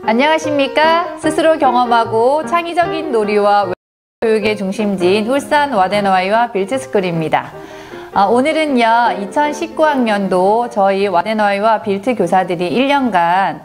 안녕하십니까? 스스로 경험하고 창의적인 놀이와 교육의 중심지인 울산 와덴와이와 빌트스쿨입니다. 오늘은요 2019학년도 저희 와덴와이와 빌트 교사들이 1년간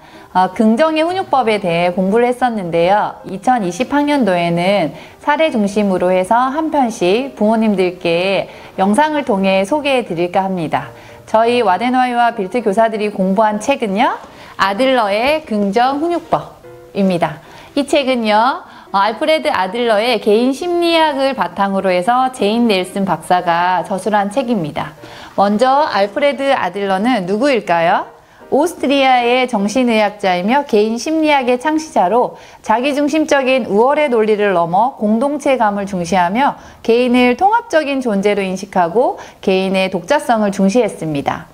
긍정의 훈육법에 대해 공부를 했었는데요. 2020학년도에는 사례 중심으로 해서 한 편씩 부모님들께 영상을 통해 소개해 드릴까 합니다. 저희 와덴와이와 빌트 교사들이 공부한 책은요, 아들러의 긍정 훈육법입니다. 이 책은요, 알프레드 아들러의 개인 심리학을 바탕으로 해서 제인 넬슨 박사가 저술한 책입니다. 먼저 알프레드 아들러는 누구일까요? 오스트리아의 정신의학자이며 개인 심리학의 창시자로 자기중심적인 우월의 논리를 넘어 공동체감을 중시하며 개인을 통합적인 존재로 인식하고 개인의 독자성을 중시했습니다.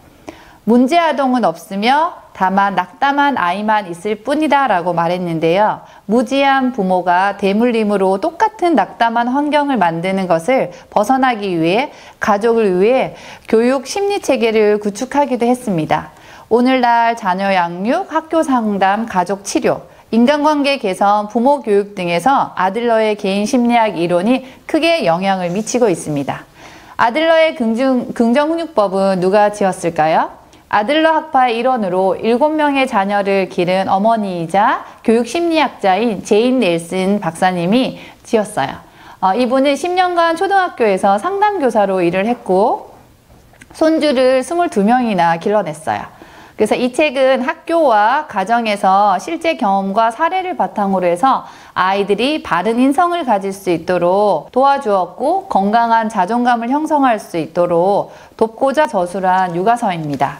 문제아동은 없으며 다만 낙담한 아이만 있을 뿐이다 라고 말했는데요. 무지한 부모가 대물림으로 똑같은 낙담한 환경을 만드는 것을 벗어나기 위해 가족을 위해 교육 심리체계를 구축하기도 했습니다. 오늘날 자녀 양육, 학교 상담, 가족 치료, 인간관계 개선, 부모 교육 등에서 아들러의 개인 심리학 이론이 크게 영향을 미치고 있습니다. 아들러의 긍정 훈육법은 누가 지었을까요? 아들러 학파의 일원으로 7명의 자녀를 기른 어머니이자 교육 심리학자인 제인 넬슨 박사님이 지었어요. 이분은 10년간 초등학교에서 상담교사로 일을 했고 손주를 22명이나 길러냈어요. 그래서 이 책은 학교와 가정에서 실제 경험과 사례를 바탕으로 해서 아이들이 바른 인성을 가질 수 있도록 도와주었고 건강한 자존감을 형성할 수 있도록 돕고자 저술한 육아서입니다.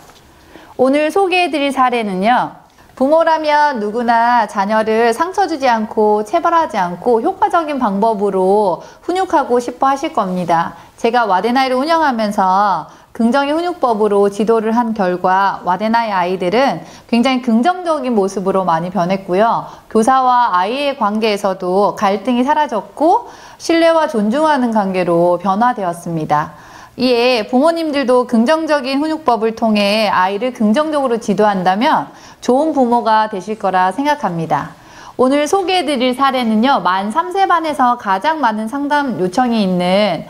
오늘 소개해드릴 사례는요, 부모라면 누구나 자녀를 상처 주지 않고 체벌하지 않고 효과적인 방법으로 훈육하고 싶어 하실 겁니다. 제가 와덴아이를 운영하면서 긍정의 훈육법으로 지도를 한 결과 와덴아이 아이들은 굉장히 긍정적인 모습으로 많이 변했고요. 교사와 아이의 관계에서도 갈등이 사라졌고 신뢰와 존중하는 관계로 변화되었습니다. 이에 부모님들도 긍정적인 훈육법을 통해 아이를 긍정적으로 지도한다면 좋은 부모가 되실 거라 생각합니다. 오늘 소개해드릴 사례는요, 만 3세 반에서 가장 많은 상담 요청이 있는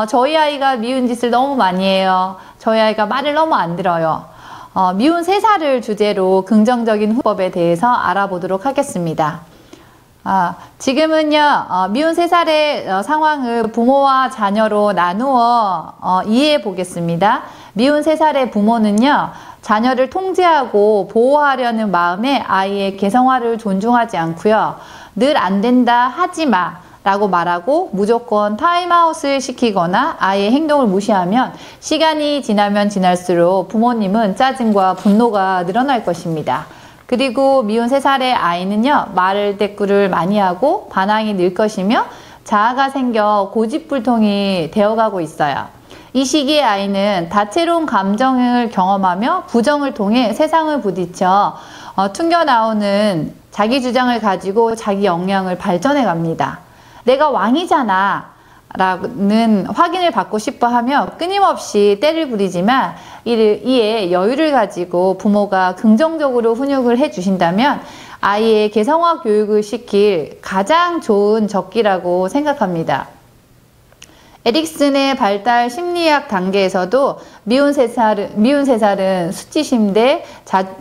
저희 아이가 미운 짓을 너무 많이 해요. 저희 아이가 말을 너무 안 들어요. 미운 3살을 주제로 긍정적인 훈육법에 대해서 알아보도록 하겠습니다. 지금은요, 미운 3살의 상황을 부모와 자녀로 나누어 이해해 보겠습니다. 미운 3살의 부모는요, 자녀를 통제하고 보호하려는 마음에 아이의 개성화를 존중하지 않고요. 늘 안 된다, 하지 마 라고 말하고 무조건 타임아웃을 시키거나 아이의 행동을 무시하면 시간이 지나면 지날수록 부모님은 짜증과 분노가 늘어날 것입니다. 그리고 미운 3살의 아이는요, 말 대꾸를 많이 하고 반항이 늘 것이며 자아가 생겨 고집불통이 되어가고 있어요. 이 시기의 아이는 다채로운 감정을 경험하며 부정을 통해 세상을 부딪혀 튕겨나오는 자기 주장을 가지고 자기 역량을 발전해 갑니다. 내가 왕이잖아 라는 확인을 받고 싶어 하며 끊임없이 때를 부리지만 이에 여유를 가지고 부모가 긍정적으로 훈육을 해 주신다면 아이의 개성화 교육을 시킬 가장 좋은 적기라고 생각합니다. 에릭슨의 발달 심리학 단계에서도 미운 3살은 수치심 대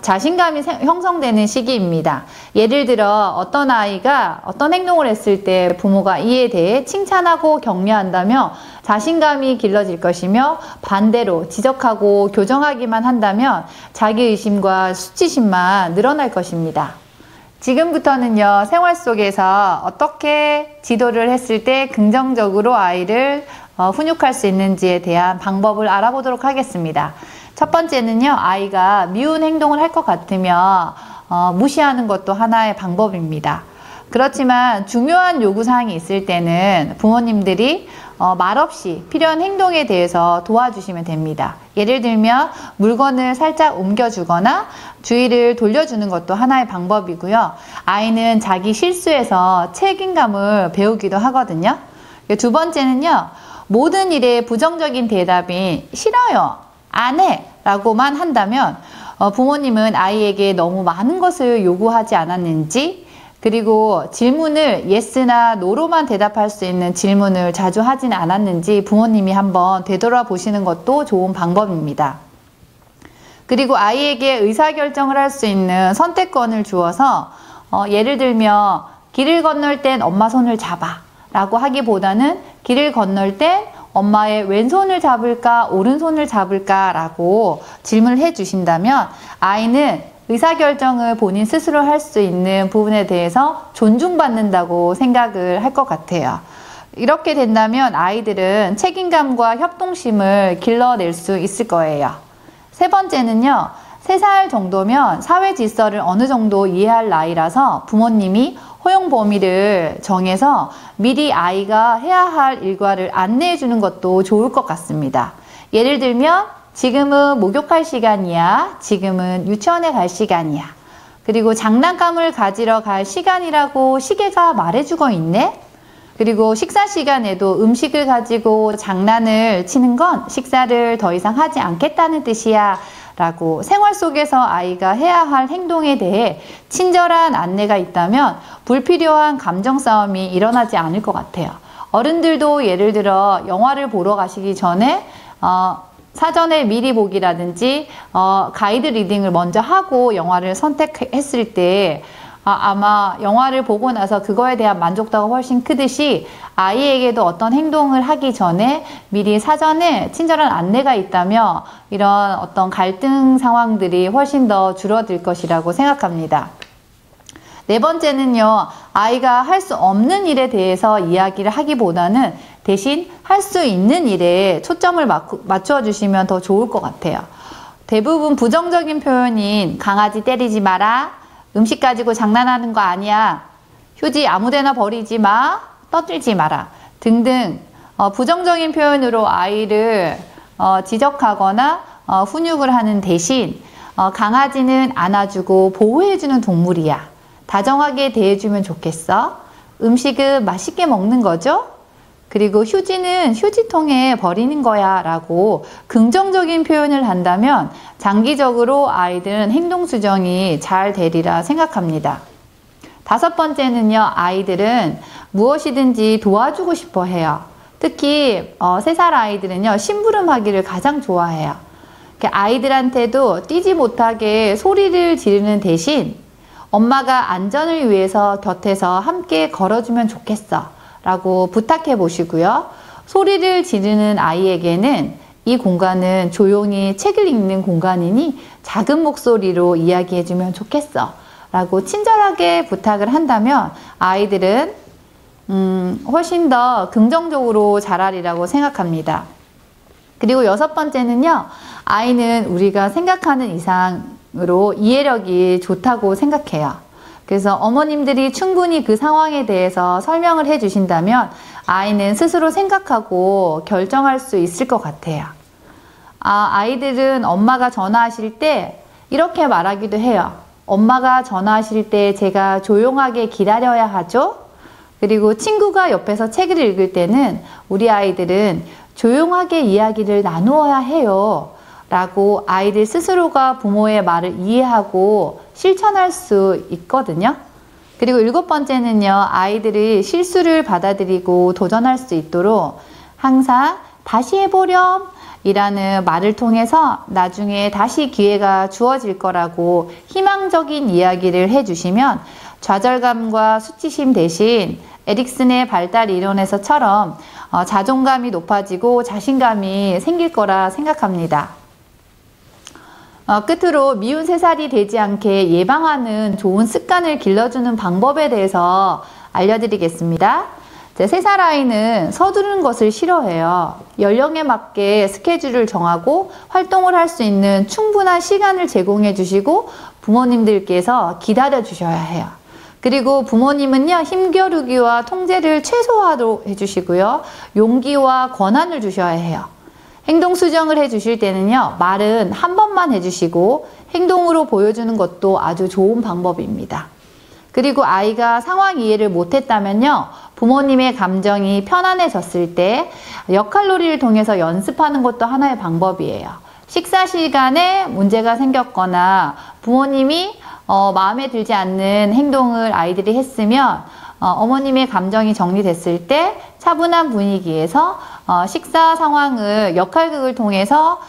자신감이 형성되는 시기입니다. 예를 들어 어떤 아이가 어떤 행동을 했을 때 부모가 이에 대해 칭찬하고 격려한다며 자신감이 길러질 것이며 반대로 지적하고 교정하기만 한다면 자기의심과 수치심만 늘어날 것입니다. 지금부터는요, 생활 속에서 어떻게 지도를 했을 때 긍정적으로 아이를 훈육할 수 있는지에 대한 방법을 알아보도록 하겠습니다. 첫 번째는요, 아이가 미운 행동을 할 것 같으면 무시하는 것도 하나의 방법입니다. 그렇지만 중요한 요구사항이 있을 때는 부모님들이 말없이 필요한 행동에 대해서 도와주시면 됩니다. 예를 들면 물건을 살짝 옮겨주거나 주의를 돌려주는 것도 하나의 방법이고요. 아이는 자기 실수에서 책임감을 배우기도 하거든요. 두 번째는요, 모든 일에 부정적인 대답이 싫어요, 안 해 라고만 한다면 부모님은 아이에게 너무 많은 것을 요구하지 않았는지, 그리고 질문을 yes나 no로만 대답할 수 있는 질문을 자주 하진 않았는지 부모님이 한번 되돌아보시는 것도 좋은 방법입니다. 그리고 아이에게 의사결정을 할 수 있는 선택권을 주어서 예를 들면 길을 건널 땐 엄마 손을 잡아 라고 하기보다는 길을 건널 땐 엄마의 왼손을 잡을까 오른손을 잡을까 라고 질문을 해 주신다면 아이는 의사결정을 본인 스스로 할 수 있는 부분에 대해서 존중받는다고 생각을 할 것 같아요. 이렇게 된다면 아이들은 책임감과 협동심을 길러낼 수 있을 거예요. 세 번째는요, 3살 정도면 사회 질서를 어느 정도 이해할 나이라서 부모님이 허용 범위를 정해서 미리 아이가 해야 할 일과를 안내해 주는 것도 좋을 것 같습니다. 예를 들면 지금은 목욕할 시간이야. 지금은 유치원에 갈 시간이야. 그리고 장난감을 가지러 갈 시간이라고 시계가 말해주고 있네. 그리고 식사 시간에도 음식을 가지고 장난을 치는 건 식사를 더 이상 하지 않겠다는 뜻이야 라고 생활 속에서 아이가 해야 할 행동에 대해 친절한 안내가 있다면 불필요한 감정 싸움이 일어나지 않을 것 같아요. 어른들도 예를 들어 영화를 보러 가시기 전에 사전에 미리 보기라든지 가이드 리딩을 먼저 하고 영화를 선택했을 때 아마 영화를 보고 나서 그거에 대한 만족도가 훨씬 크듯이 아이에게도 어떤 행동을 하기 전에 미리 사전에 친절한 안내가 있다면 이런 어떤 갈등 상황들이 훨씬 더 줄어들 것이라고 생각합니다. 네 번째는요, 아이가 할 수 없는 일에 대해서 이야기를 하기보다는 대신 할 수 있는 일에 초점을 맞춰 주시면 더 좋을 것 같아요. 대부분 부정적인 표현인 강아지 때리지 마라, 음식 가지고 장난하는 거 아니야, 휴지 아무데나 버리지 마, 떠들지 마라 등등 부정적인 표현으로 아이를 지적하거나 훈육을 하는 대신 강아지는 안아주고 보호해주는 동물이야, 다정하게 대해주면 좋겠어, 음식은 맛있게 먹는 거죠, 그리고 휴지는 휴지통에 버리는 거야 라고 긍정적인 표현을 한다면 장기적으로 아이들은 행동 수정이 잘 되리라 생각합니다. 다섯 번째는요, 아이들은 무엇이든지 도와주고 싶어 해요. 특히 3살 아이들은요, 심부름하기를 가장 좋아해요. 아이들한테도 뛰지 못하게 소리를 지르는 대신 엄마가 안전을 위해서 곁에서 함께 걸어주면 좋겠어 라고 부탁해 보시고요. 소리를 지르는 아이에게는 이 공간은 조용히 책을 읽는 공간이니 작은 목소리로 이야기해 주면 좋겠어 라고 친절하게 부탁을 한다면 아이들은 훨씬 더 긍정적으로 자라리라고 생각합니다. 그리고 6번째는요, 아이는 우리가 생각하는 이상으로 이해력이 좋다고 생각해요. 그래서 어머님들이 충분히 그 상황에 대해서 설명을 해 주신다면 아이는 스스로 생각하고 결정할 수 있을 것 같아요. 아이들은 엄마가 전화하실 때 이렇게 말하기도 해요. 엄마가 전화하실 때 제가 조용하게 기다려야 하죠? 그리고 친구가 옆에서 책을 읽을 때는 우리 아이들은 조용하게 이야기를 나누어야 해요 라고 아이들 스스로가 부모의 말을 이해하고 실천할 수 있거든요. 그리고 7번째는요, 아이들이 실수를 받아들이고 도전할 수 있도록 항상 다시 해보렴 이라는 말을 통해서 나중에 다시 기회가 주어질 거라고 희망적인 이야기를 해주시면 좌절감과 수치심 대신 에릭슨의 발달 이론에서처럼 자존감이 높아지고 자신감이 생길 거라 생각합니다. 끝으로 미운 3살이 되지 않게 예방하는 좋은 습관을 길러주는 방법에 대해서 알려드리겠습니다. 3살 아이는 서두르는 것을 싫어해요. 연령에 맞게 스케줄을 정하고 활동을 할 수 있는 충분한 시간을 제공해 주시고 부모님들께서 기다려 주셔야 해요. 그리고 부모님은요, 힘겨루기와 통제를 최소화로 해주시고요, 용기와 권한을 주셔야 해요. 행동 수정을 해주실 때는요, 말은 한 번만 해주시고 행동으로 보여주는 것도 아주 좋은 방법입니다. 그리고 아이가 상황 이해를 못했다면요, 부모님의 감정이 편안해졌을 때 역할놀이를 통해서 연습하는 것도 하나의 방법이에요. 식사 시간에 문제가 생겼거나 부모님이 마음에 들지 않는 행동을 아이들이 했으면 어머님의 감정이 정리됐을 때 차분한 분위기에서 식사 상황을 역할극을 통해서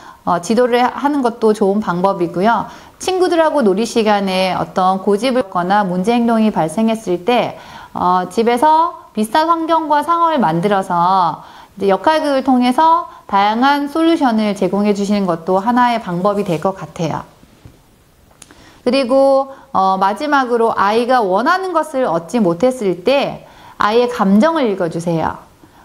지도를 하는 것도 좋은 방법이고요. 친구들하고 놀이 시간에 어떤 고집을 거나 문제 행동이 발생했을 때 집에서 비슷한 환경과 상황을 만들어서 이제 역할극을 통해서 다양한 솔루션을 제공해 주시는 것도 하나의 방법이 될 것 같아요. 그리고 마지막으로 아이가 원하는 것을 얻지 못했을 때 아이의 감정을 읽어주세요.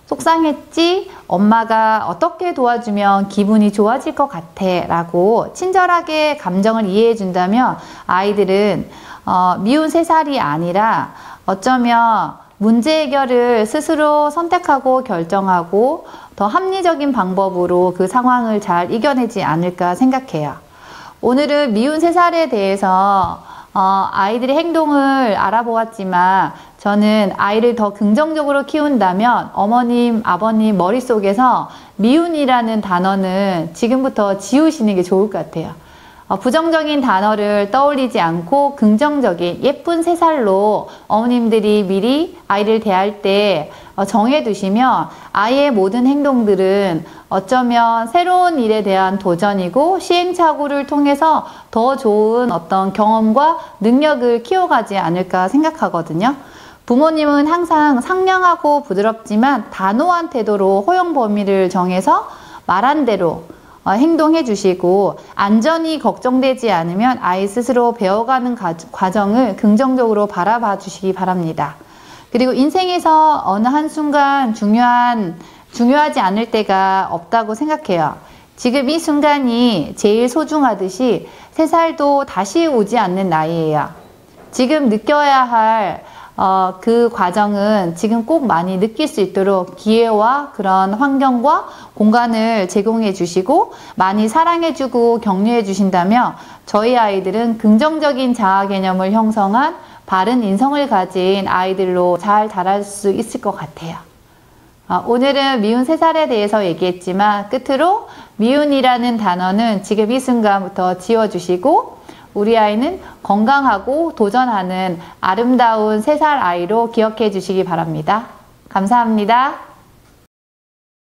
속상했지? 엄마가 어떻게 도와주면 기분이 좋아질 것 같아 라고 친절하게 감정을 이해해 준다면 아이들은 미운 3살이 아니라 어쩌면 문제 해결을 스스로 선택하고 결정하고 더 합리적인 방법으로 그 상황을 잘 이겨내지 않을까 생각해요. 오늘은 미운 3살에 대해서 아이들의 행동을 알아보았지만 저는 아이를 더 긍정적으로 키운다면 어머님, 아버님 머릿속에서 미운이라는 단어는 지금부터 지우시는 게 좋을 것 같아요. 부정적인 단어를 떠올리지 않고 긍정적인 예쁜 3살로 어머님들이 미리 아이를 대할 때 정해두시면 아이의 모든 행동들은 어쩌면 새로운 일에 대한 도전이고 시행착오를 통해서 더 좋은 어떤 경험과 능력을 키워가지 않을까 생각하거든요. 부모님은 항상 상냥하고 부드럽지만 단호한 태도로 허용 범위를 정해서 말한 대로 행동해 주시고 안전이 걱정되지 않으면 아이 스스로 배워가는 과정을 긍정적으로 바라봐 주시기 바랍니다. 그리고 인생에서 어느 한순간 중요하지 않을 때가 없다고 생각해요. 지금 이 순간이 제일 소중하듯이 3살도 다시 오지 않는 나이예요. 지금 느껴야 할 그 과정은 지금 꼭 많이 느낄 수 있도록 기회와 그런 환경과 공간을 제공해 주시고 많이 사랑해 주고 격려해 주신다면 저희 아이들은 긍정적인 자아 개념을 형성한 바른 인성을 가진 아이들로 잘 자랄 수 있을 것 같아요. 오늘은 미운 3살에 대해서 얘기했지만 끝으로 미운이라는 단어는 지금 이 순간부터 지워주시고 우리 아이는 건강하고 도전하는 아름다운 3살 아이로 기억해 주시기 바랍니다. 감사합니다.